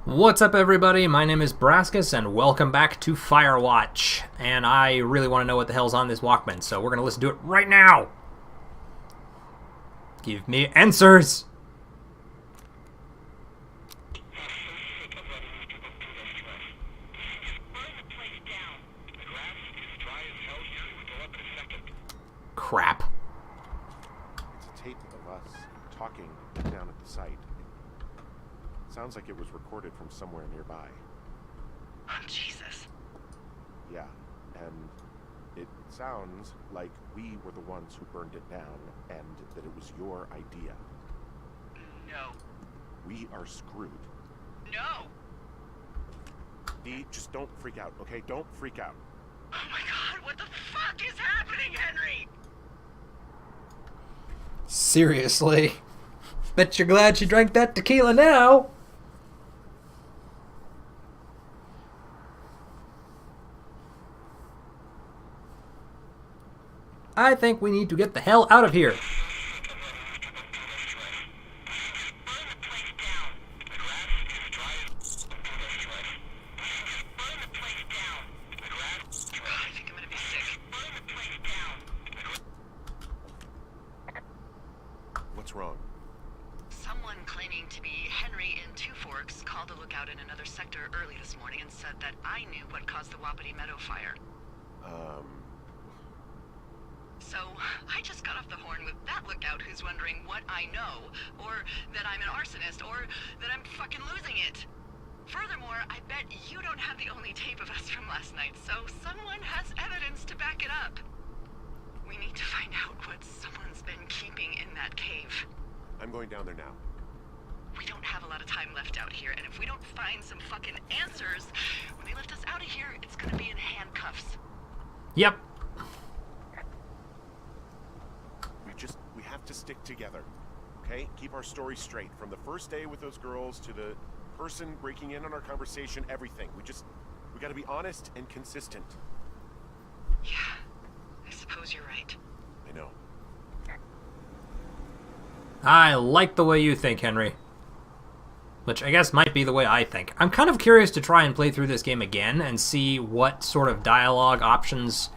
What's up, everybody? My name is Brascus, and welcome back to Firewatch. And I really want to know what the hell's on this Walkman, so we're going to listen to it right now! Give me answers! Crap. It's a tape of us talking down at the site. It sounds like it was recorded from somewhere nearby. Oh, Jesus. Yeah, and it sounds like we were the ones who burned it down and that it was your idea. No. We are screwed. No! Dee, just don't freak out, okay? Don't freak out. Oh my god, what the fuck is happening, Henry? Seriously. Bet you're glad you drank that tequila now! I think we need to get the hell out of here. I think I'm gonna be sick. What's wrong? Someone claiming to be Henry in Two Forks called a lookout in another sector early this morning and said that I knew what caused the Wapiti Meadow fire. So, I just got off the horn with that lookout who's wondering what I know, or that I'm an arsonist, or that I'm fucking losing it. Furthermore, I bet you don't have the only tape of us from last night, so someone has evidence to back it up. We need to find out what someone's been keeping in that cave. I'm going down there now. We don't have a lot of time left out here, and if we don't find some fucking answers, when they lift us out of here, it's gonna be in handcuffs. Yep. We have to stick together, okay? Keep our story straight. From the first day with those girls to the person breaking in on our conversation, everything. We gotta be honest and consistent. Yeah, I suppose you're right. I know. I like the way you think, Henry. Which I guess might be the way I think. I'm kind of curious to try and play through this game again and see what sort of dialogue options,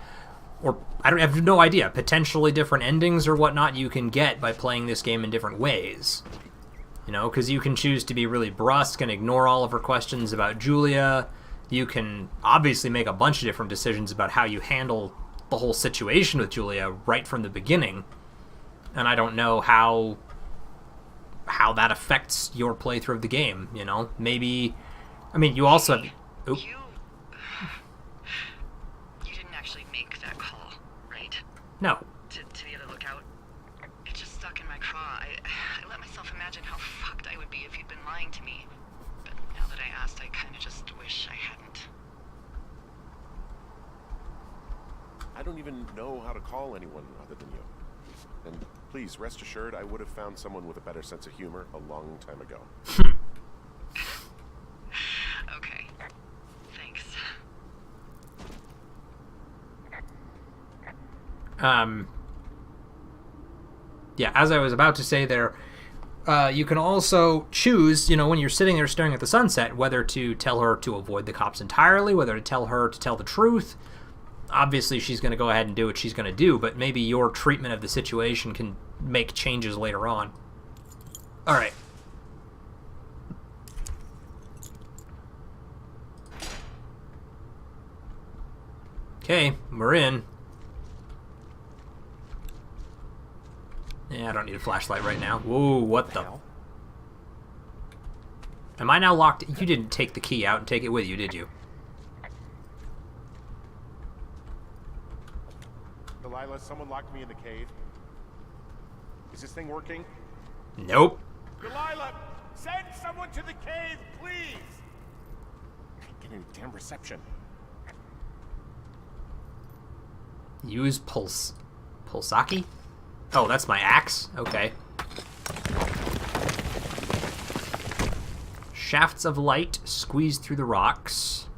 or I have no idea, potentially different endings or whatnot you can get by playing this game in different ways. You know, because you can choose to be really brusque and ignore all of her questions about Julia. You can obviously make a bunch of different decisions about how you handle the whole situation with Julia right from the beginning. And I don't know how that affects your playthrough of the game, you know? Maybe, I mean, you also have... Oop. You didn't actually make that call, right? No. To the other lookout? It just stuck in my craw. I let myself imagine how fucked I would be if you'd been lying to me. But now that I asked, I kinda just wish I hadn't. I don't even know how to call anyone other than you. And please, rest assured, I would have found someone with a better sense of humor a long time ago. Okay. Thanks. Yeah, as I was about to say there, you can also choose, you know, when you're sitting there staring at the sunset, whether to tell her to avoid the cops entirely, whether to tell her to tell the truth. Obviously, she's going to go ahead and do what she's going to do, but maybe your treatment of the situation can make changes later on. All right. Okay, we're in. Yeah, I don't need a flashlight right now. Whoa, what the... Am I now locked? You didn't take the key out and take it with you, did you? Delilah, someone locked me in the cave. Is this thing working? Nope. Delilah, send someone to the cave, please! I can't get any damn reception. Use Pulsaki? Oh, that's my axe? Okay. Shafts of light squeezed through the rocks.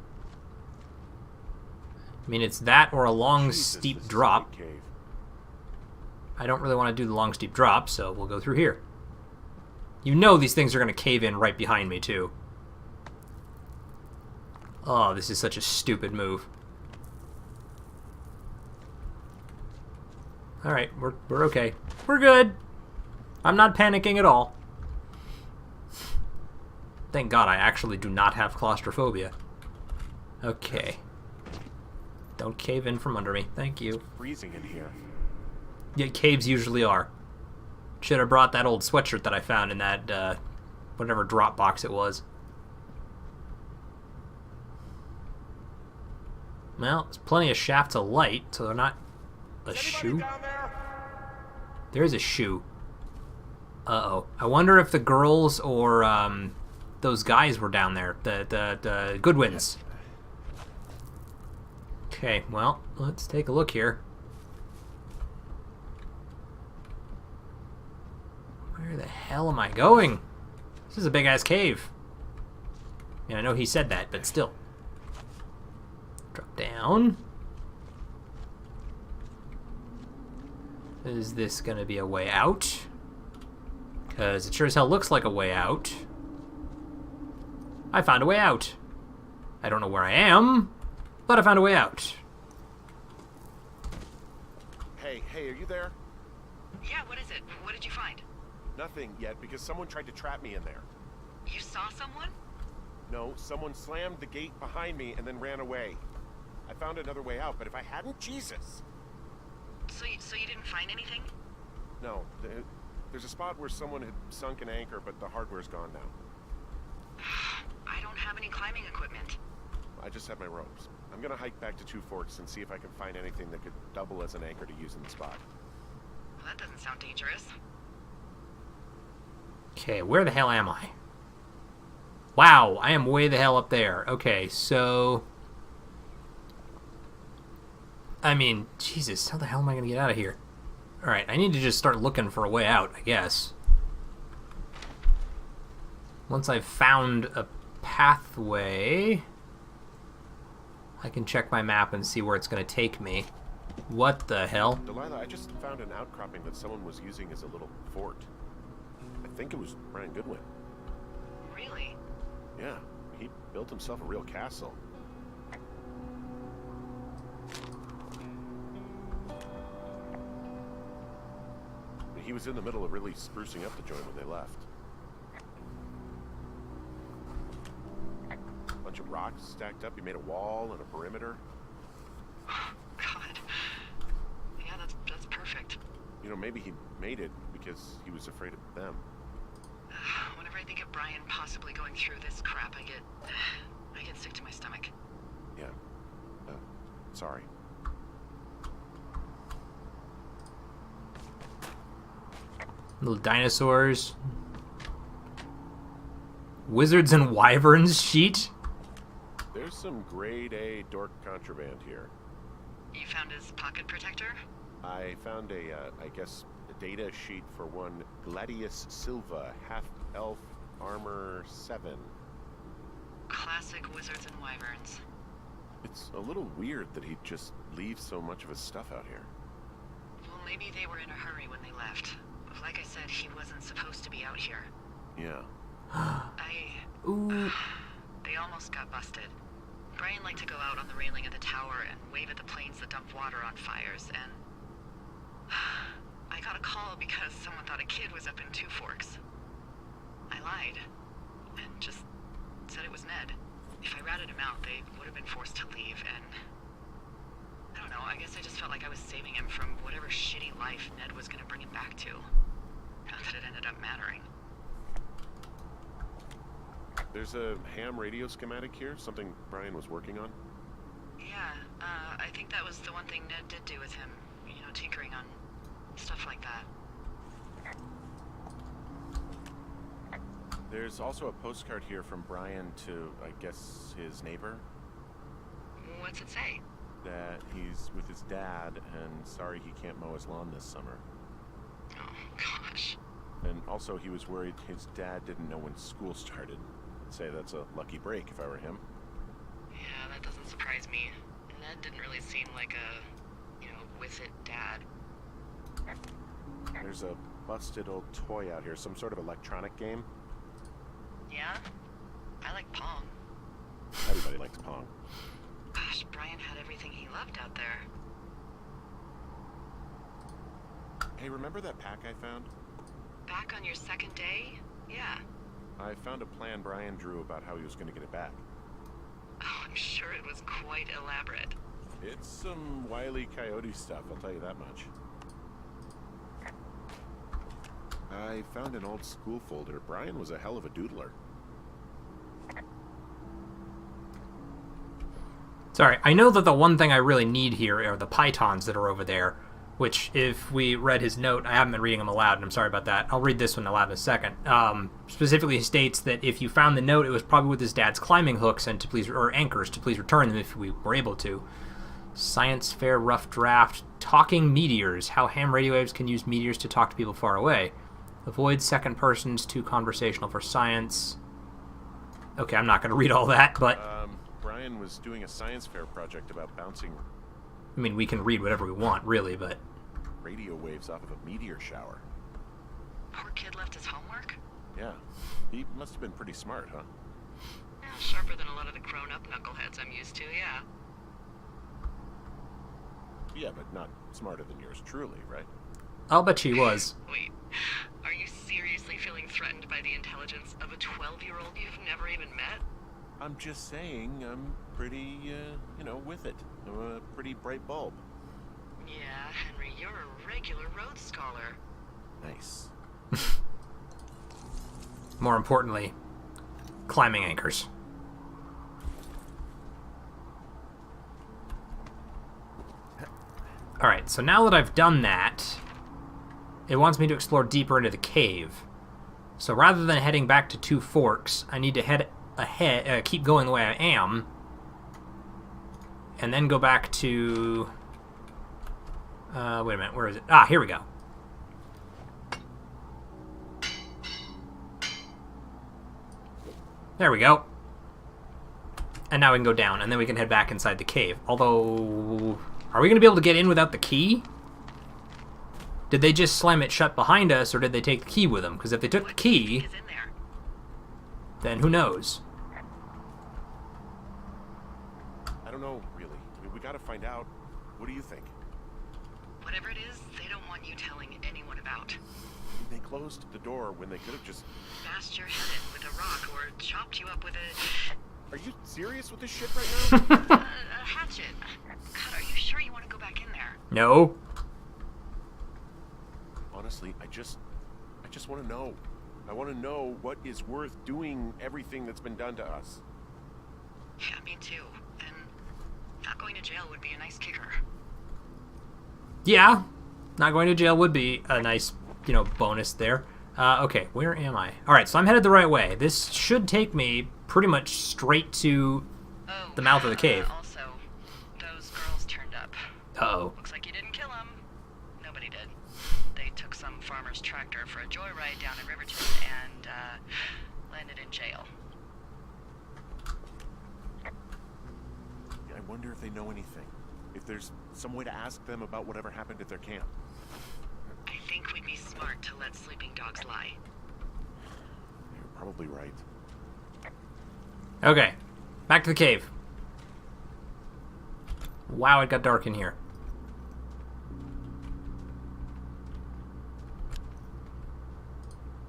I mean, it's that or a long, steep drop. I don't really want to do the long, steep drop, so we'll go through here. You know these things are going to cave in right behind me, too. Oh, this is such a stupid move. Alright, we're okay. We're good. I'm not panicking at all. Thank God I actually do not have claustrophobia. Okay. Don't cave in from under me. Thank you. Freezing in here. Yeah, caves usually are. Should have brought that old sweatshirt that I found in that, whatever drop box it was. Well, there's plenty of shafts of light, so they're not a shoe. There is a shoe. Uh-oh. I wonder if the girls or, those guys were down there. The Goodwins. Okay, well, let's take a look here. Where the hell am I going? This is a big-ass cave. Yeah, I know he said that, but still. Drop down. Is this gonna be a way out? Because it sure as hell looks like a way out. I found a way out. I don't know where I am, but I found a way out. Hey, are you there? Yeah, what is it? What did you find? Nothing yet, because someone tried to trap me in there. You saw someone? No, someone slammed the gate behind me and then ran away. I found another way out, but if I hadn't, Jesus! So you didn't find anything? No, there's a spot where someone had sunk an anchor, but the hardware's gone now. I don't have any climbing equipment. I just have my ropes. I'm gonna hike back to Two Forks and see if I can find anything that could double as an anchor to use in the spot. Well, that doesn't sound dangerous. Okay, where the hell am I? Wow, I am way the hell up there. Okay, so... I mean, Jesus, how the hell am I going to get out of here? Alright, I need to just start looking for a way out, I guess. Once I've found a pathway, I can check my map and see where it's going to take me. What the hell? Delilah, I just found an outcropping that someone was using as a little fort. I think it was Brian Goodwin. Really? Yeah, he built himself a real castle. He was in the middle of really sprucing up the joint when they left. A bunch of rocks stacked up. He made a wall and a perimeter. God. Yeah, that's perfect. You know, maybe he made it because he was afraid of them. Whenever I think of Brian possibly going through this crap, I get sick to my stomach. Yeah. Sorry. Little dinosaurs. Wizards and Wyverns sheet. There's some grade A dork contraband here. You found his pocket protector? I found I guess, a data sheet for one Gladius Silva, half-elf armor 7. Classic Wizards and Wyverns. It's a little weird that he'd just leave so much of his stuff out here. Well, maybe they were in a hurry when they left. Like I said, he wasn't supposed to be out here. Yeah. Ooh. They almost got busted. Brian liked to go out on the railing of the tower and wave at the planes that dump water on fires, and... I got a call because someone thought a kid was up in Two Forks. I lied, and just said it was Ned. If I ratted him out, they would have been forced to leave, and... I don't know, I guess I just felt like I was saving him from whatever shitty life Ned was gonna bring him back to. Not that it ended up mattering. There's a ham radio schematic here, something Brian was working on. Yeah, I think that was the one thing Ned did do with him. You know, tinkering on stuff like that. There's also a postcard here from Brian to, I guess, his neighbor. What's it say? That he's with his dad and sorry he can't mow his lawn this summer. Oh, gosh. And also he was worried his dad didn't know when school started. I'd say that's a lucky break if I were him. Yeah, that doesn't surprise me. Ned didn't really seem like a, with it dad. There's a busted old toy out here, some sort of electronic game. Yeah? I like Pong. Everybody likes Pong. Gosh, Brian had everything he loved out there. Hey, remember that pack I found? Back on your second day? Yeah. I found a plan Brian drew about how he was going to get it back. Oh, I'm sure it was quite elaborate. It's some Wile E. Coyote stuff, I'll tell you that much. I found an old school folder. Brian was a hell of a doodler. Sorry, I know that the one thing I really need here are the pythons that are over there, which, if we read his note, I haven't been reading them aloud, and I'm sorry about that. I'll read this one aloud in a second. Specifically states that if you found the note, it was probably with his dad's climbing hooks and or anchors to please return them if we were able to. Science fair rough draft. Talking meteors. How ham radio waves can use meteors to talk to people far away. Avoid second persons, too conversational for science. Okay, I'm not going to read all that, but... Brian was doing a science fair project about bouncing... I mean, we can read whatever we want, really, but... radio waves off of a meteor shower. Poor kid left his homework? Yeah. He must have been pretty smart, huh? Yeah, sharper than a lot of the grown-up knuckleheads I'm used to, yeah. Yeah, but not smarter than yours truly, right? I'll bet she was. Wait, are you seriously feeling threatened by the intelligence of a 12-year-old you've never even met? I'm just saying I'm pretty, with it. I'm a pretty bright bulb. Yeah, Henry, you're a regular Rhodes Scholar. Nice. More importantly, climbing anchors. Alright, so now that I've done that, it wants me to explore deeper into the cave. So rather than heading back to Two Forks, I need to head ahead, keep going the way I am, and then go back to... wait a minute, where is it? Ah, here we go. There we go. And now we can go down, and then we can head back inside the cave. Although, are we going to be able to get in without the key? Did they just slam it shut behind us, or did they take the key with them? Because if they took the key, then who knows? I don't know, really. I mean, we gotta find out. What do you think? Whatever it is, they don't want you telling anyone about. They closed the door when they could have just... bashed your head in with a rock or chopped you up with a... Are you serious with this shit right now? a hatchet. God, are you sure you want to go back in there? No. Honestly, I just want to know. I want to know what is worth doing everything that's been done to us. Yeah, me too. And not going to jail would be a nice kicker. Yeah, not going to jail would be a nice, bonus there. Okay, where am I? Alright, so I'm headed the right way. This should take me pretty much straight to the mouth of the cave. Also, those girls turned up. Uh-oh. Looks like you didn't kill them. Nobody did. They took some farmer's tractor for a joyride down in Riverton and landed in jail. I wonder if they know anything. If there's some way to ask them about whatever happened at their camp. I think we'd be smart to let sleeping dogs lie. You're probably right. Okay, back to the cave. Wow, it got dark in here.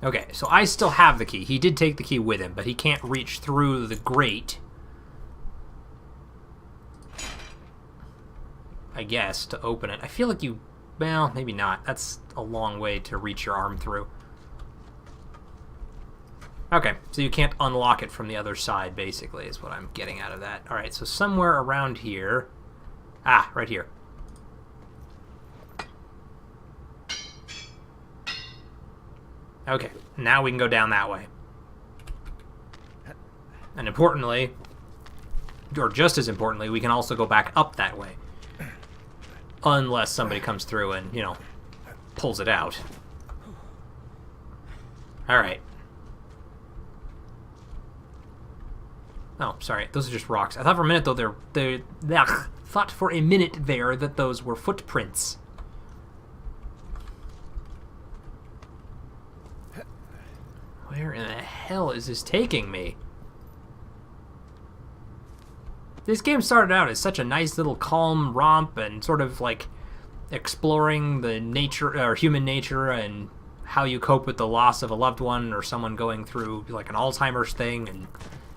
Okay, so I still have the key. He did take the key with him, but he can't reach through the grate, I guess, to open it. I feel like you... well, maybe not. That's a long way to reach your arm through. Okay, so you can't unlock it from the other side, basically, is what I'm getting out of that. Alright, so somewhere around here... ah, right here. Okay, now we can go down that way. And importantly, or just as importantly, we can also go back up that way. Unless somebody comes through and, pulls it out. Alright. Oh, sorry, those are just rocks. I thought for a minute, though, thought for a minute there that those were footprints. Where in the hell is this taking me? This game started out as such a nice little calm romp and sort of like exploring the nature or human nature and how you cope with the loss of a loved one or someone going through like an Alzheimer's thing and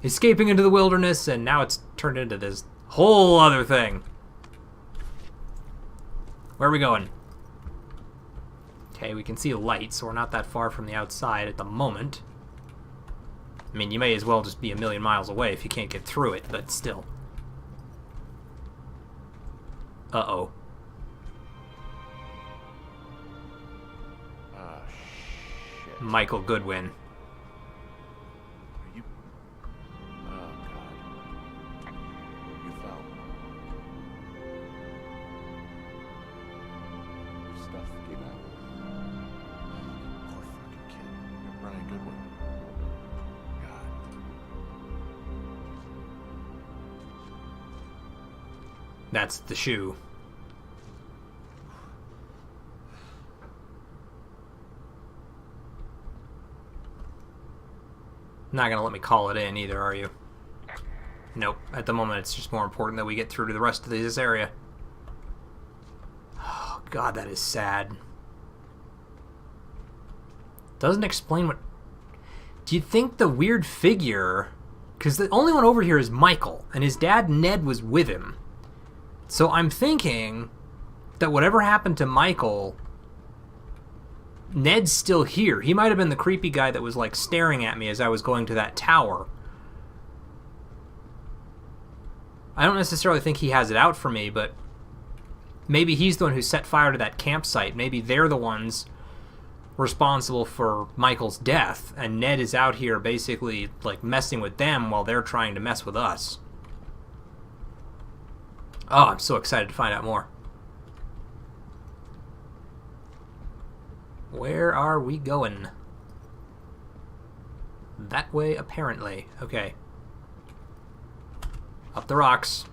escaping into the wilderness, and now it's turned into this whole other thing. Where are we going? Okay, we can see a light, so we're not that far from the outside at the moment. I mean, you may as well just be a million miles away if you can't get through it, but still. Uh-oh. Shit. Michael Goodwin. Are you... Oh, God. You fell. Your stuff came out. Poor fucking kid. You're Brian Goodwin. God. That's the shoe. Not gonna let me call it in either, are you? Nope. At the moment, it's just more important that we get through to the rest of this area. Oh, God, that is sad. Doesn't explain what... Do you think the weird figure... Because the only one over here is Michael, and his dad, Ned, was with him. So I'm thinking that whatever happened to Michael... Ned's still here. He might have been the creepy guy that was, like, staring at me as I was going to that tower. I don't necessarily think he has it out for me, but maybe he's the one who set fire to that campsite. Maybe they're the ones responsible for Michael's death, and Ned is out here basically, like, messing with them while they're trying to mess with us. Oh, I'm so excited to find out more. Where are we going? That way, apparently. Okay. Up the rocks.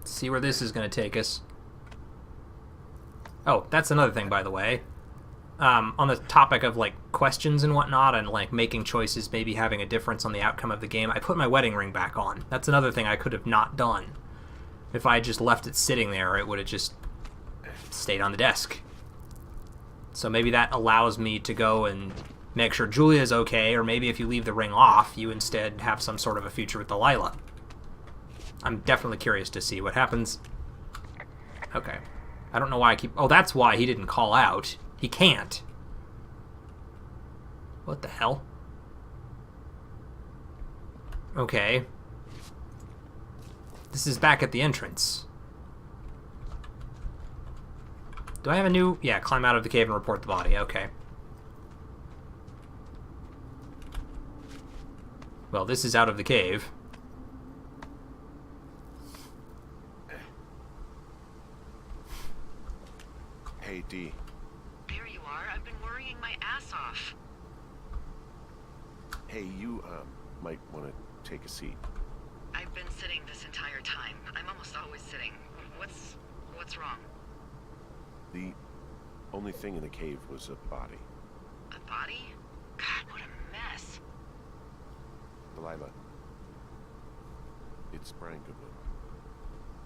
See where this is going to take us. Oh, that's another thing, by the way. On the topic of, like, questions and whatnot, and, like, making choices, maybe having a difference on the outcome of the game, I put my wedding ring back on. That's another thing I could have not done. If I had just left it sitting there, it would have just stayed on the desk. So maybe that allows me to go and make sure Julia's okay, or maybe if you leave the ring off, you instead have some sort of a future with Delilah. I'm definitely curious to see what happens. Okay. I don't know why I keep... Oh, that's why he didn't call out. He can't. What the hell? Okay. This is back at the entrance. Do I have a new... Yeah, climb out of the cave and report the body. Okay. Well, this is out of the cave. Hey, D. There you are. I've been worrying my ass off. Hey, you, might want to take a seat. I've been sitting this entire time. I'm almost always sitting. What's wrong? The only thing in the cave was a body. A body? God, what a mess. Delilah. It's Brian Goodwin.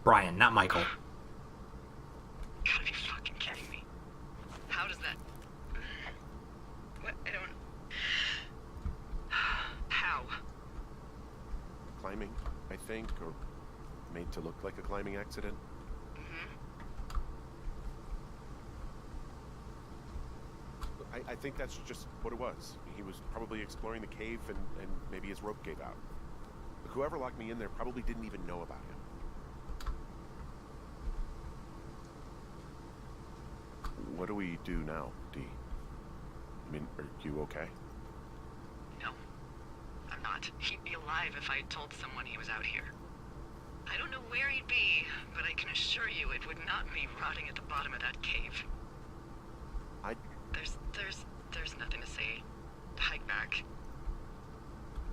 Brian, not Michael. Gotta be fucking kidding me. How does that... What? I don't... How? Climbing, I think, or made to look like a climbing accident. I think that's just what it was. He was probably exploring the cave and maybe his rope gave out. Whoever locked me in there probably didn't even know about him. What do we do now, D? I mean, are you okay? No, I'm not. He'd be alive if I had told someone he was out here. I don't know where he'd be, but I can assure you it would not be rotting at the bottom of that cave. There's nothing to say. Hike back.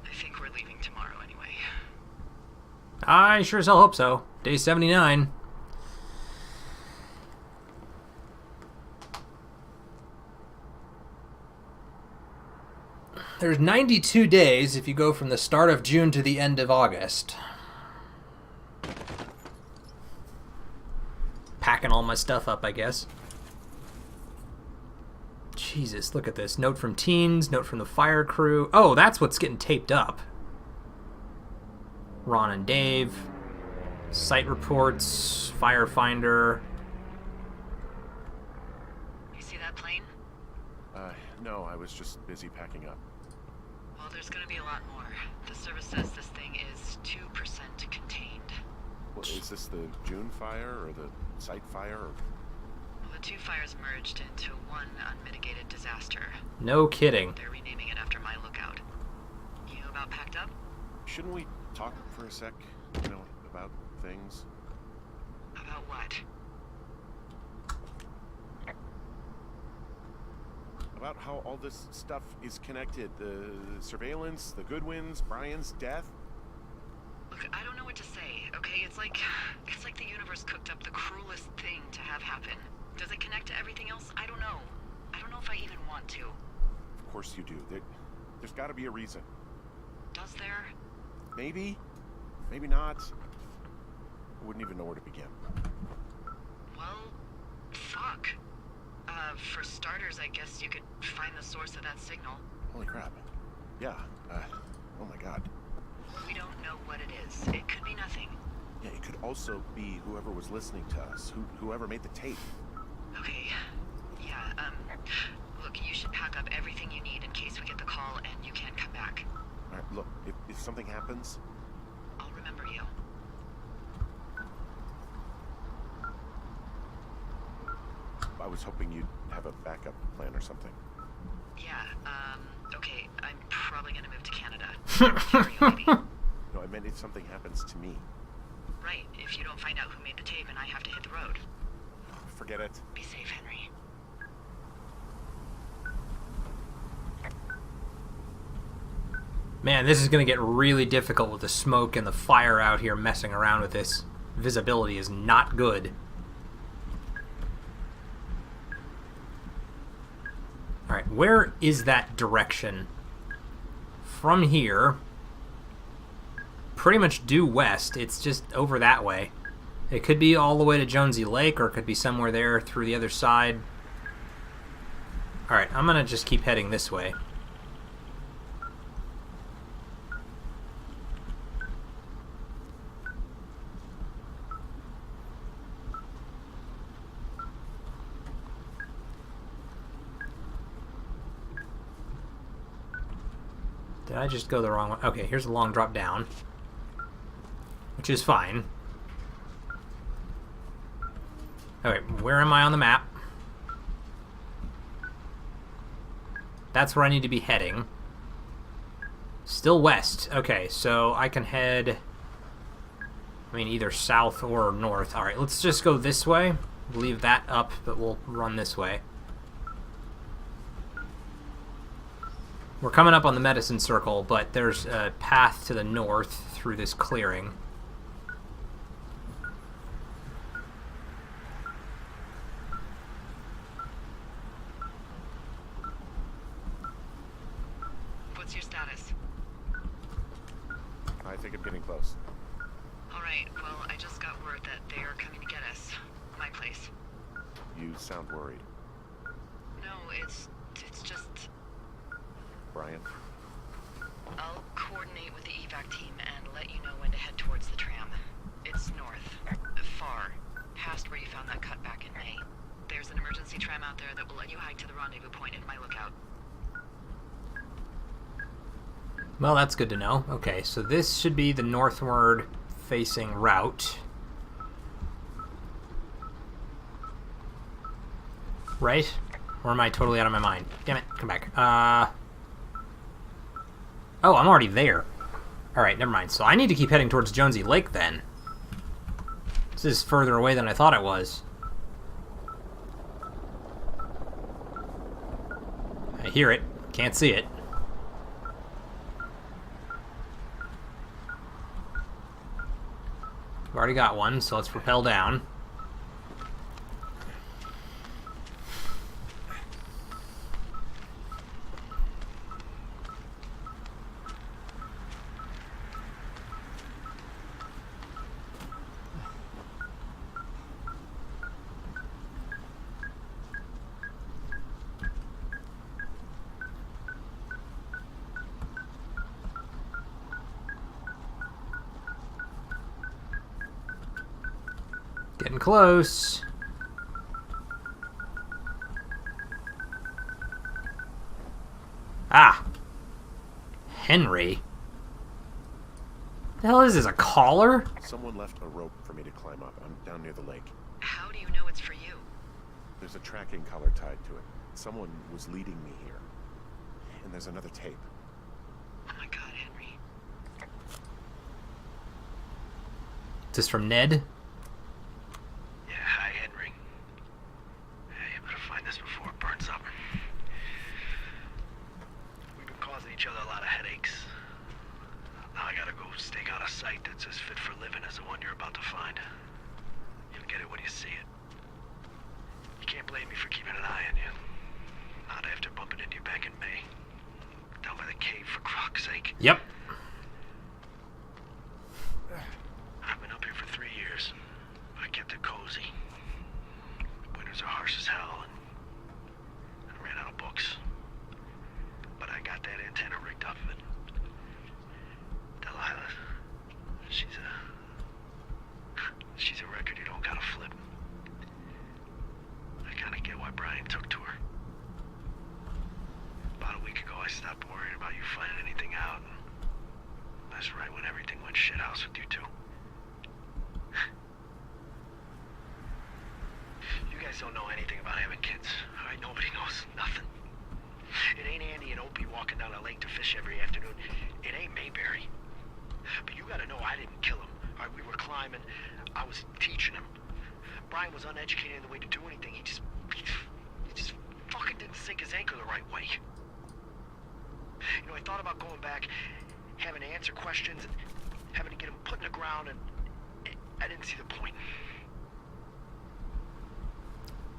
I think we're leaving tomorrow anyway. I sure as hell hope so. Day 79. There's 92 days if you go from the start of June to the end of August. packing all my stuff up, I guess. Jesus, look at this. Note from teens, note from the fire crew. Oh, that's what's getting taped up. Ron and Dave. Site reports, firefinder. You see that plane? No, I was just busy packing up. Well, there's gonna be a lot more. The service says this thing is 2% contained. Well, is this the June fire or the site fire? Or... Well, the two fires merged into one unmitigated disaster. No kidding. They're renaming it after my lookout. You about packed up? Shouldn't we talk for a sec, about things? About what? About how all this stuff is connected. The surveillance, the Goodwins, Brian's death. Look, I don't know what to say, okay? It's like the universe cooked up the cruelest thing to have happen. Does it connect to everything else? I don't know. I don't know if I even want to. Of course you do. There's got to be a reason. Does there? Maybe. Maybe not. I wouldn't even know where to begin. Well, fuck. For starters, I guess you could find the source of that signal. Holy crap. Yeah. Oh my god. We don't know what it is. It could be nothing. Yeah, it could also be whoever was listening to us, whoever made the tape. Okay. Yeah, look, you should pack up everything you need in case we get the call and you can't come back. All right, look, if something happens... I'll remember you. I was hoping you'd have a backup plan or something. Yeah, okay, I'm probably gonna move to Canada. Sure, you, maybe. No, I meant if something happens to me. Right, if you don't find out who made the tape and I have to hit the road. Forget it. Be safe, Henry. Man, this is going to get really difficult with the smoke and the fire out here messing around with this. Visibility is not good. Alright, where is that direction? From here, pretty much due west. It's just over that way. It could be all the way to Jonesy Lake, or it could be somewhere there through the other side. Alright, I'm going to just keep heading this way. Did I just go the wrong way? Okay, here's a long drop down, which is fine. Alright, where am I on the map? That's where I need to be heading. Still west. Okay, so I can head... I mean, either south or north. Alright, let's just go this way. Leave that up, but we'll run this way. We're coming up on the medicine circle, but there's a path to the north through this clearing. What's your status? I think I'm getting close. Alright, well, I just got word that they are coming to get us. My place. You sound worried. No, it's just... Brian? I'll coordinate with the evac team and let you know when to head towards the tram. It's north. Far. Past where you found that cut back in May. There's an emergency tram out there that will let you hike to the rendezvous point at my lookout. Well, that's good to know. Okay, so this should be the northward facing route. Right? Or am I totally out of my mind? Damn it, come back. Oh, I'm already there. Alright, never mind. So I need to keep heading towards Jonesy Lake then. This is further away than I thought it was. I hear it. Can't see it. I've already got one, so let's rappel down. Getting close. Ah. Henry. The hell is this, a collar? Someone left a rope for me to climb up. I'm down near the lake. How do you know it's for you? There's a tracking collar tied to it. Someone was leading me here. And there's another tape. Oh my god, Henry. Is this from Ned? Yeah, hi, Henry. Hey, you better find this before it burns up. We've been causing each other a lot of headaches. Now I gotta go stake out a site that's as fit for living as the one you're about to find. You'll get it when you see it. You can't blame me for keeping an eye on you. Not after bumping into you back in May. Down by the cave, for Croc's sake. Yep. I've been up here for 3 years. I kept it cozy. Winters are harsh as hell, and I ran out of books. But I got that antenna rigged up, and Delilah, she's a record you don't gotta flip. I kinda get why Brian took to her. About a week ago, I stopped worrying about you finding anything out, and that's right when everything went shithouse with you two. You guys don't know anything about having kids. All right, nobody knows nothing. It ain't Andy and Opie walking down a lake to fish every afternoon. It ain't Mayberry. But you gotta know I didn't kill him. All right, we were climbing. I was teaching him. Brian was uneducated in the way to do anything. He just fucking didn't sink his anchor the right way. You know, I thought about going back, having to answer questions, and having to get him put in the ground, and I didn't see the point.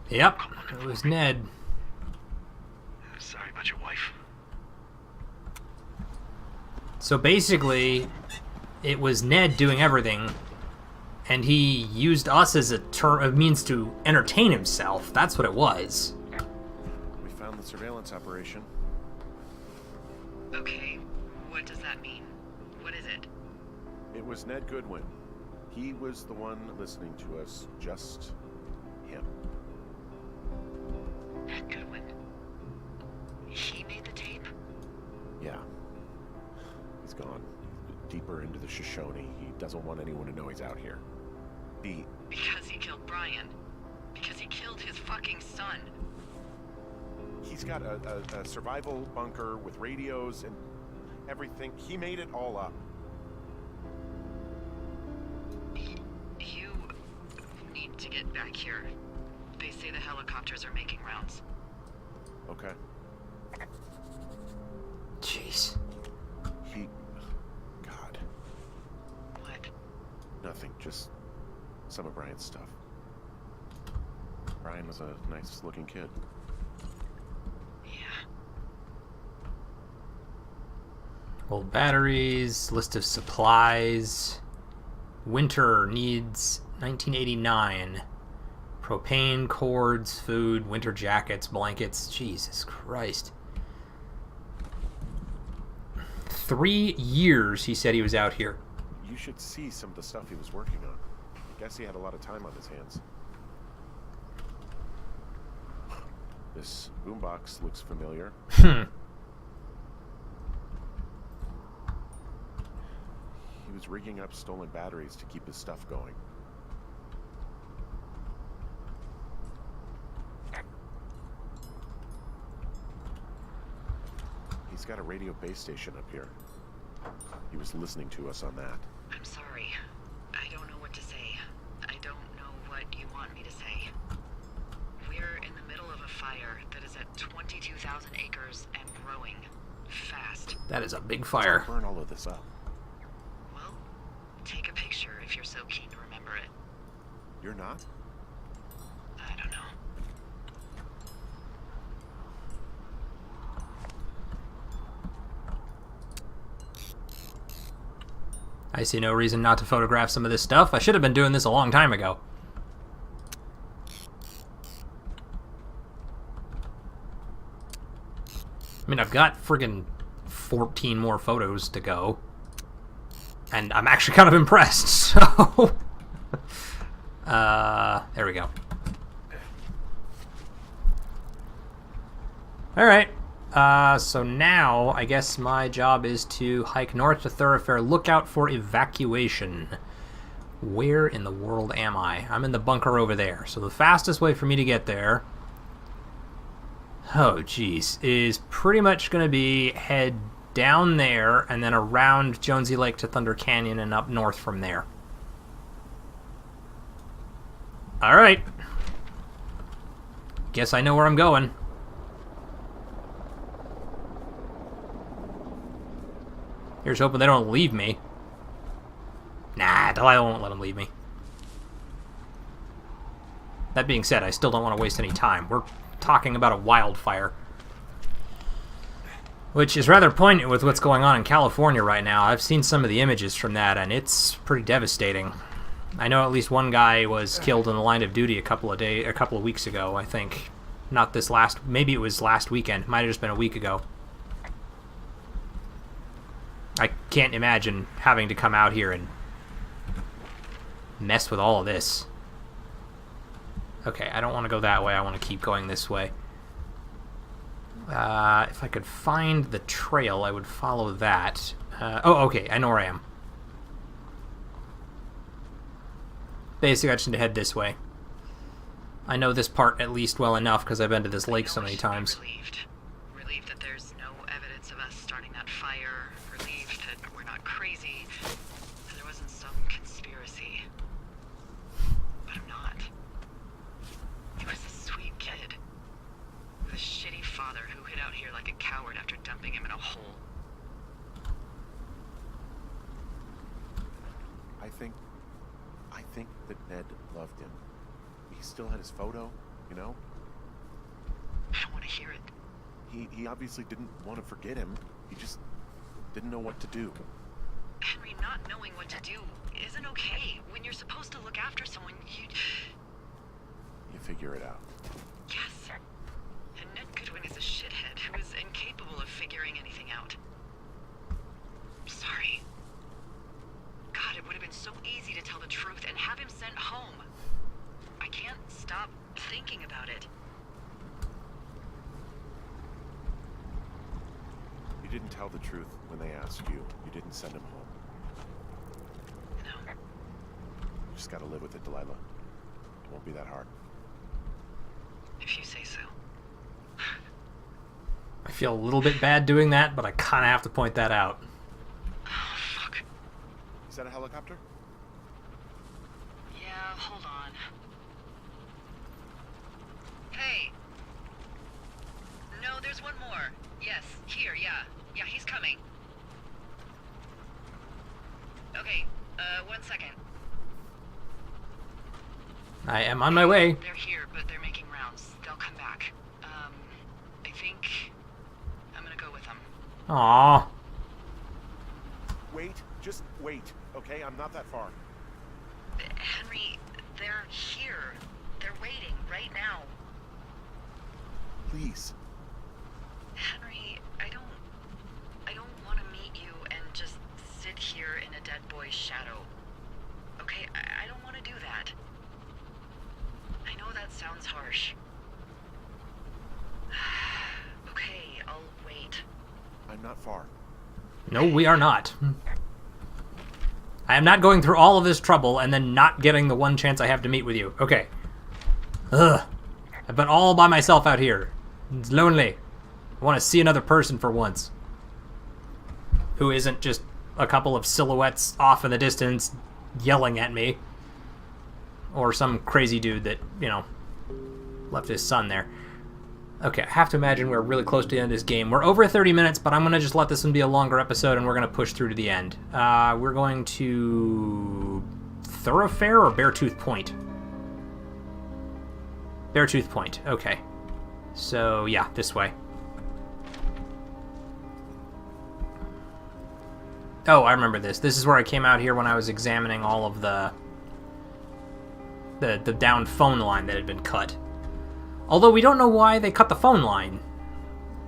Yep, it was Ned. Sorry about your wife. So basically, it was Ned doing everything, and he used us as a means to entertain himself. That's what it was. We found the surveillance operation. Okay, what does that mean? What is it? It was Ned Goodwin. He was the one listening to us. Just him. Ned Goodwin. He made the tape? Yeah. He's gone. Deeper into the Shoshone. He doesn't want anyone to know he's out here. Because he killed Brian. Because he killed his fucking son. He's got a survival bunker with radios and everything. He made it all up. You need to get back here. They say the helicopters are making rounds. Okay. Jeez. God. What? Nothing. Just some of Brian's stuff. Brian was a nice-looking kid. Yeah. Old batteries, list of supplies. Winter needs 1989. Propane, cords, food, winter jackets, blankets. Jesus Christ. 3 years he said he was out here. You should see some of the stuff he was working on. I guess he had a lot of time on his hands. This boombox looks familiar. He was rigging up stolen batteries to keep his stuff going. He's got a radio base station up here. He was listening to us on that. I'm sorry. I don't know what to say. I don't know what you want me to say. We're in the middle of a fire that is at 22,000 acres and growing fast. That is a big fire. Burn all of this up. Well, take a picture if you're so keen to remember it. You're not? I don't know. I see no reason not to photograph some of this stuff. I should have been doing this a long time ago. I mean, I've got friggin' 14 more photos to go. And I'm actually kind of impressed, so... There we go. Alright. So now, I guess my job is to hike north to Thoroughfare. Look out for evacuation. Where in the world am I? I'm in the bunker over there. So the fastest way for me to get there... Oh, geez. Is pretty much going to be head down there and then around Jonesy Lake to Thunder Canyon and up north from there. Alright. Guess I know where I'm going. Here's hoping they don't leave me. Nah, I won't let them leave me. That being said, I still don't want to waste any time. We're talking about a wildfire. Which is rather poignant with what's going on in California right now. I've seen some of the images from that, and it's pretty devastating. I know at least one guy was killed in the line of duty a couple of weeks ago, I think. Not this last... Maybe it was last weekend. Might have just been a week ago. I can't imagine having to come out here and mess with all of this. Okay, I don't want to go that way. I want to keep going this way. If I could find the trail, I would follow that. Oh, okay. I know where I am. Basically, I just need to head this way. I know this part at least well enough because I've been to this lake so many times. Relieved that there's no evidence of us starting that fire. Relieved that we're not crazy. That there wasn't some conspiracy. But I'm not. He was a sweet kid. With a shitty father who hid out here like a coward after dumping him in a hole. I think that Ned loved him. He still had his photo, you know? I don't want to hear it. He obviously didn't want to forget him. He just didn't know what to do. Henry, not knowing what to do isn't okay. When you're supposed to look after someone, you figure it out. Yes. And Ned Goodwin is a shithead who is incapable of figuring anything out. Sorry. God, it would have been so easy to tell the truth and have him sent home. I can't stop thinking about it. You didn't tell the truth when they asked you. You didn't send him home. No. You just gotta live with it, Delilah. It won't be that hard. If you say so. I feel a little bit bad doing that, but I kind of have to point that out. Oh, fuck. Is that a helicopter? Yeah, hold on. Hey. No, there's one more. Yes, here, yeah. Yeah, he's coming. Okay, 1 second. I am on my way. They're here, but they're making rounds. They'll come back. I think I'm gonna go with them. Aww. Wait, just wait, okay? I'm not that far. Henry, they're here. They're waiting right now. Please. Henry, I don't want to meet you and just sit here in a dead boy's shadow. Okay, I don't want to do that. I know that sounds harsh. Okay, I'll wait. I'm not far. No, we are not. I am not going through all of this trouble and then not getting the one chance I have to meet with you. Okay. Ugh. I've been all by myself out here. It's lonely. I want to see another person for once. Who isn't just a couple of silhouettes off in the distance yelling at me. Or some crazy dude that, you know, left his son there. Okay, I have to imagine we're really close to the end of this game. We're over 30 minutes, but I'm going to just let this one be a longer episode, and we're going to push through to the end. We're going to Thoroughfare or Beartooth Point? Beartooth Point, okay. So, yeah, this way. Oh, I remember this. This is where I came out here when I was examining all of the downed phone line that had been cut. Although we don't know why they cut the phone line.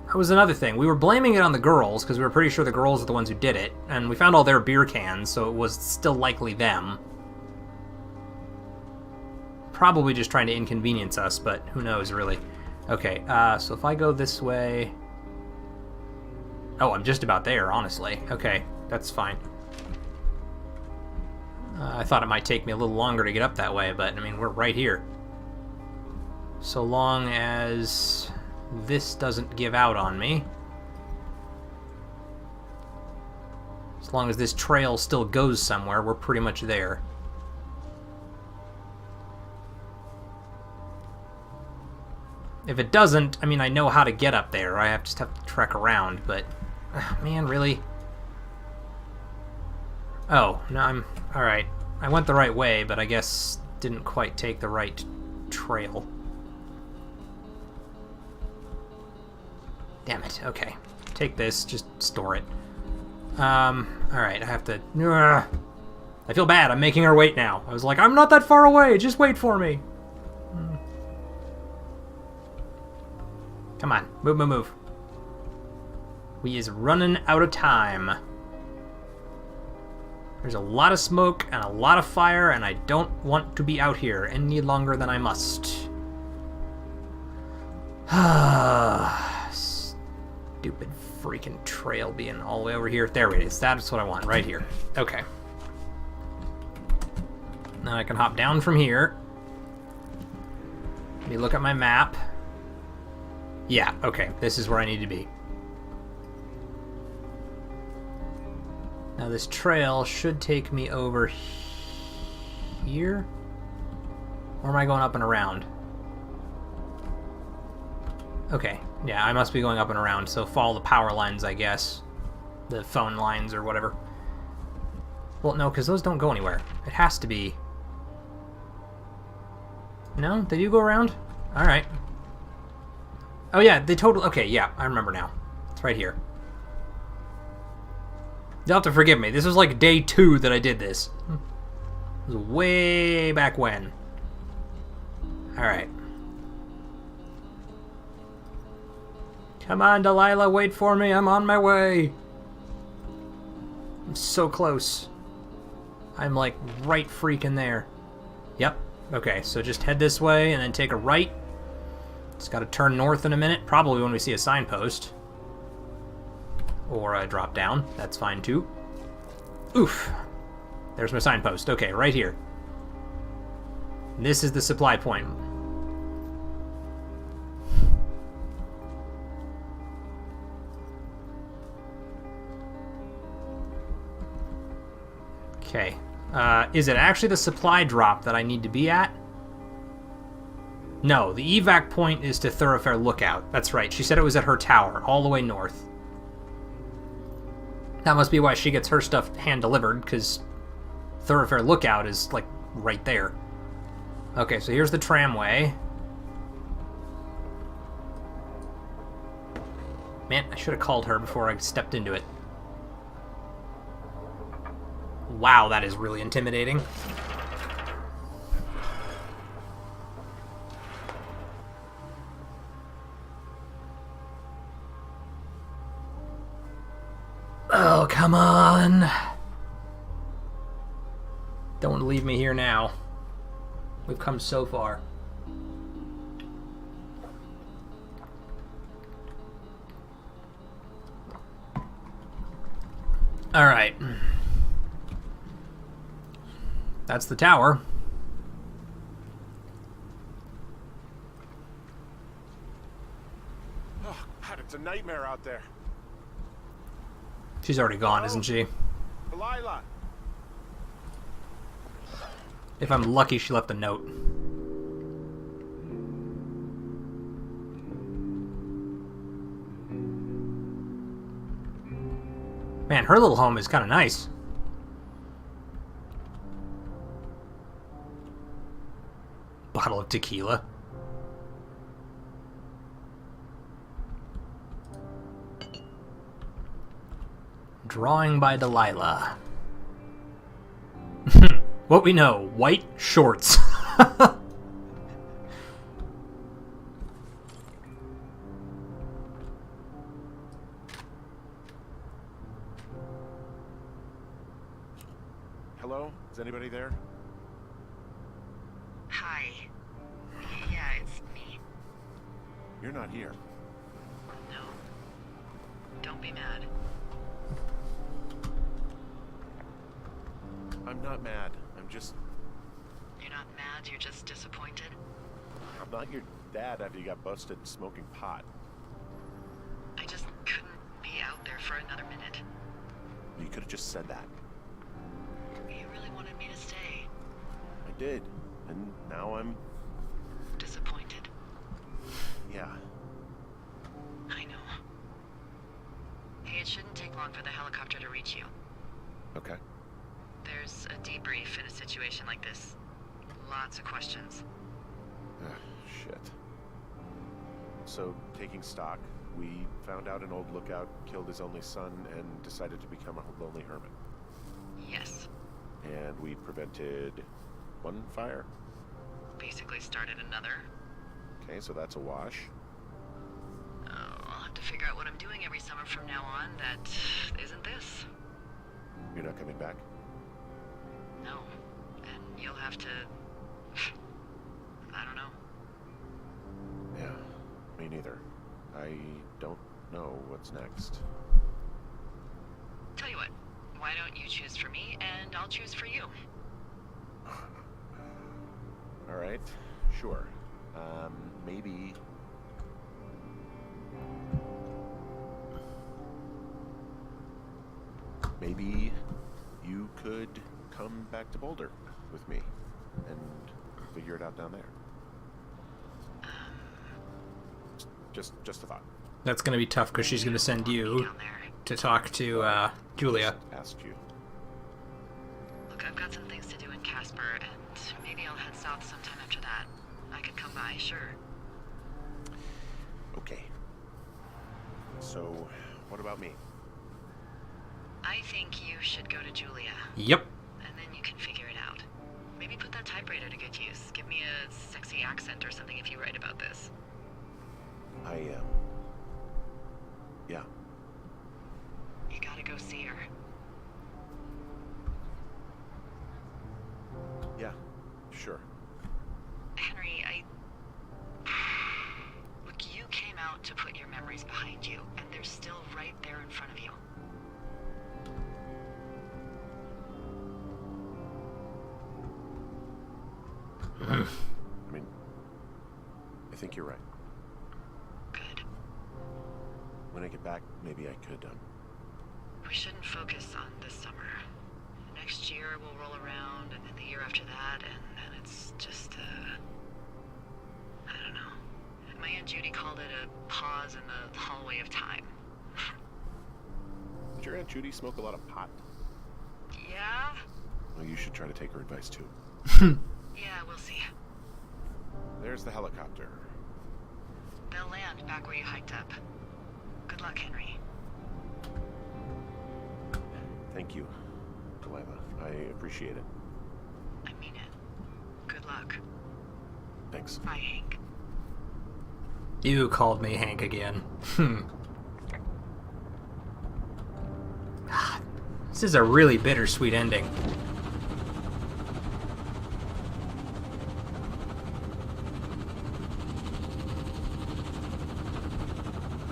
That was another thing. We were blaming it on the girls, because we were pretty sure the girls are the ones who did it, and we found all their beer cans, so it was still likely them. probably just trying to inconvenience us, but who knows, really. Okay, so if I go this way... Oh, I'm just about there, honestly. Okay, that's fine. I thought it might take me a little longer to get up that way, but, I mean, we're right here. So long as this doesn't give out on me. As long as this trail still goes somewhere, we're pretty much there. If it doesn't, I mean, I know how to get up there. I just have to trek around, but... man, really? Oh, no, I'm... Alright. I went the right way, but I guess didn't quite take the right trail. Damn it. Okay. Take this. Just store it. Alright, I have to... I feel bad. I'm making her wait now. I was like, I'm not that far away. Just wait for me. Come on. Move, move, move. We is running out of time. There's a lot of smoke and a lot of fire, and I don't want to be out here any longer than I must. Stupid freaking trail being all the way over here. There it is. That's what I want, right here. Okay. Now I can hop down from here. Let me look at my map. Yeah, okay. This is where I need to be. Now this trail should take me over here? Or am I going up and around? Okay, yeah, I must be going up and around, so follow the power lines, I guess. The phone lines or whatever. Well, no, because those don't go anywhere. It has to be... No? They do go around? Alright. Oh yeah, they totally... Okay, yeah, I remember now. It's right here. You'll have to forgive me. This was like day 2 that I did this. It was way back when. Alright. Come on, Delilah, wait for me. I'm on my way. I'm so close. I'm like right freaking there. Yep. Okay, so just head this way and then take a right. It's got to turn north in a minute, probably when we see a signpost. Or a drop down. That's fine too. Oof. There's my signpost. Okay, right here. This is the supply point. Okay. Is it actually the supply drop that I need to be at? No, the evac point is to Thoroughfare Lookout. That's right. She said it was at her tower, all the way north. That must be why she gets her stuff hand-delivered, because Thoroughfare Lookout is, like, right there. Okay, so here's the tramway. Man, I should have called her before I stepped into it. Wow, that is really intimidating. Oh, come on. Don't leave me here now. We've come so far. All right. That's the tower. Oh, God, it's a nightmare out there. She's already gone, isn't she? Delilah. If I'm lucky, she left a note. Man, her little home is kind of nice. Bottle of tequila. Drawing by Delilah. What we know, white shorts. Hello? Is anybody there? Hi. Hey. Yeah, it's me. You're not here. No. Don't be mad. I'm not mad. I'm just... You're not mad, you're just disappointed? I'm not your dad after you got busted smoking pot. I just couldn't be out there for another minute. You could have just said that. You really wanted me to stay. I did. And now I'm... Disappointed. Yeah. I know. Hey, it shouldn't take long for the helicopter to reach you. Okay. There's a debrief in a situation like this. Lots of questions. Shit. So, taking stock, we found out an old lookout killed his only son and decided to become a lonely hermit. Yes. And we prevented one fire. Basically started another. Okay, so that's a wash. Oh, I'll have to figure out what I'm doing every summer from now on that isn't this. You're not coming back? No. And you'll have to... I don't know. Yeah, me neither. I don't know what's next. Tell you what, why don't you choose for me and I'll choose for you? All right, sure. Maybe... Maybe you could come back to Boulder with me and figure it out down there. Just a thought. That's going to be tough because she's going to send you Down there. to talk to Julia. Asked you. Look, I've got some things to do in Casper, and maybe I'll head south sometime after that. I could come by, sure. Okay. So, what about me? I think you should go to Julia, Yep. and then you can figure it out. Maybe put that typewriter to good use. Give me a sexy accent or something if you write about this. Yeah. You gotta go see her. Yeah, sure. Henry, Look, you came out to put your memories behind you, and they're still right there in front of you. I mean, I think you're right. Good. When I get back, maybe I could, We shouldn't focus on this summer. Next year we'll roll around, and then the year after that, and then it's just, I don't know. My Aunt Judy called it a pause in the hallway of time. Did your Aunt Judy smoke a lot of pot? Yeah? Well, you should try to take her advice, too. Yeah, we'll see. There's the helicopter. They'll land back where you hiked up. Good luck, Henry. Thank you, Delilah. I appreciate it. I mean it. Good luck. Thanks. Bye, Hank. You called me Hank again. This is a really bittersweet ending.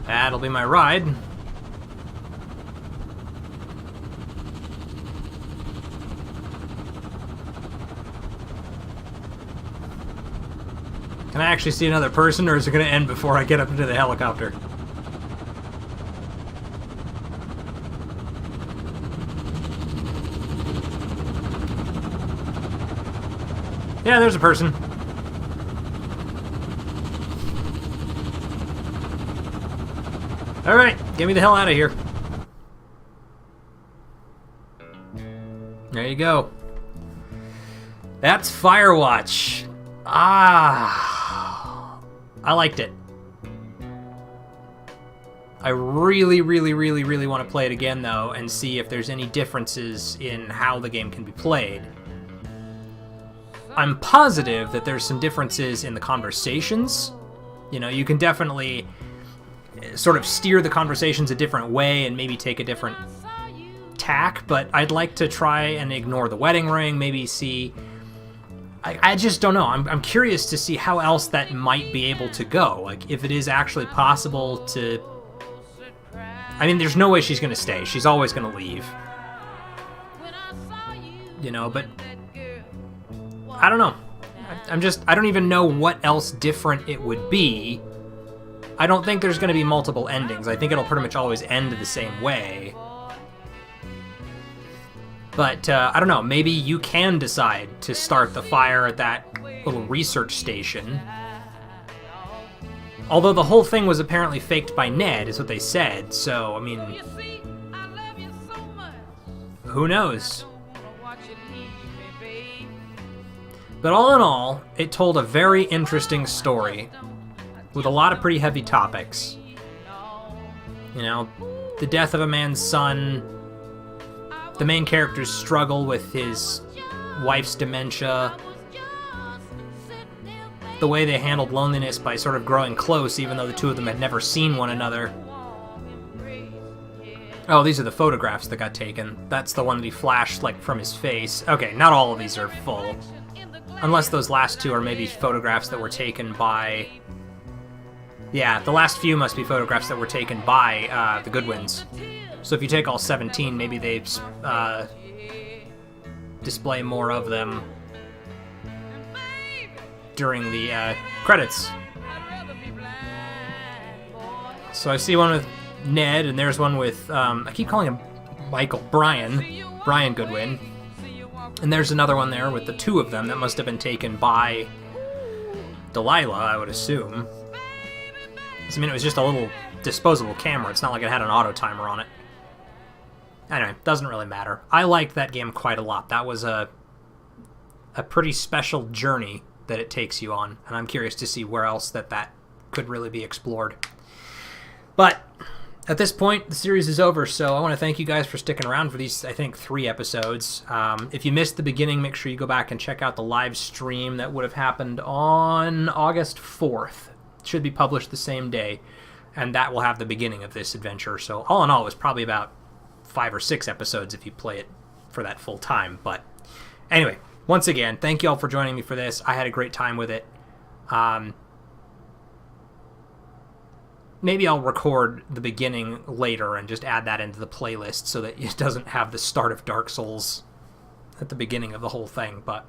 That'll be my ride. Can I actually see another person, or is it going to end before I get up into the helicopter? Yeah, there's a person. Alright, get me the hell out of here. There you go. That's Firewatch. Ah, I liked it. I really want to play it again, though, and see if there's any differences in how the game can be played. I'm positive that there's some differences in the conversations. You know, you can definitely sort of steer the conversations a different way and maybe take a different tack, but I'd like to try and ignore the wedding ring, maybe see I just don't know. I'm curious to see how else that might be able to go. Like, if it is actually possible to... I mean, there's no way she's going to stay. She's always going to leave. You know, but... I don't know. I don't even know what else different it would be. I don't think there's going to be multiple endings. I think it'll pretty much always end the same way. But, I don't know, maybe you can decide to start the fire at that little research station. Although the whole thing was apparently faked by Ned, is what they said, so, I mean... who knows? But all in all, it told a very interesting story, with a lot of pretty heavy topics. You know, the death of a man's son... the main character's struggle with his wife's dementia, the way they handled loneliness by sort of growing close even though the two of them had never seen one another. Oh, these are the photographs that got taken. That's the one that he flashed, like, from his face. Okay, not all of these are full. Unless those last two are maybe photographs that were taken by... yeah, the last few must be photographs that were taken by the Goodwins. So if you take all 17, maybe they display more of them during the credits. So I see one with Ned, and there's one with, I keep calling him Brian Goodwin. And there's another one there with the two of them that must have been taken by Delilah, I would assume. I mean, it was just a little disposable camera. It's not like it had an auto timer on it. Anyway, doesn't really matter. I liked that game quite a lot. That was a pretty special journey that it takes you on, and I'm curious to see where else that could really be explored. But at this point, the series is over, so I want to thank you guys for sticking around for these, I think, 3 episodes. If you missed the beginning, make sure you go back and check out the live stream that would have happened on August 4th. It should be published the same day, and that will have the beginning of this adventure. So all in all, it was probably about 5 or 6 episodes if you play it for that full time. But anyway, once again, thank you all for joining me for this. I had a great time with it. Maybe I'll record the beginning later and just add that into the playlist so that it doesn't have the start of Dark Souls at the beginning of the whole thing. But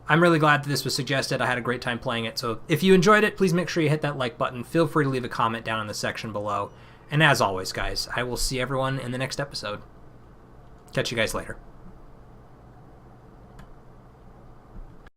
I'm really glad that this was suggested. I had a great time playing it. So if you enjoyed it, please make sure you hit that like button. Feel free to leave a comment down in the section below. And as always, guys, I will see everyone in the next episode. Catch you guys later.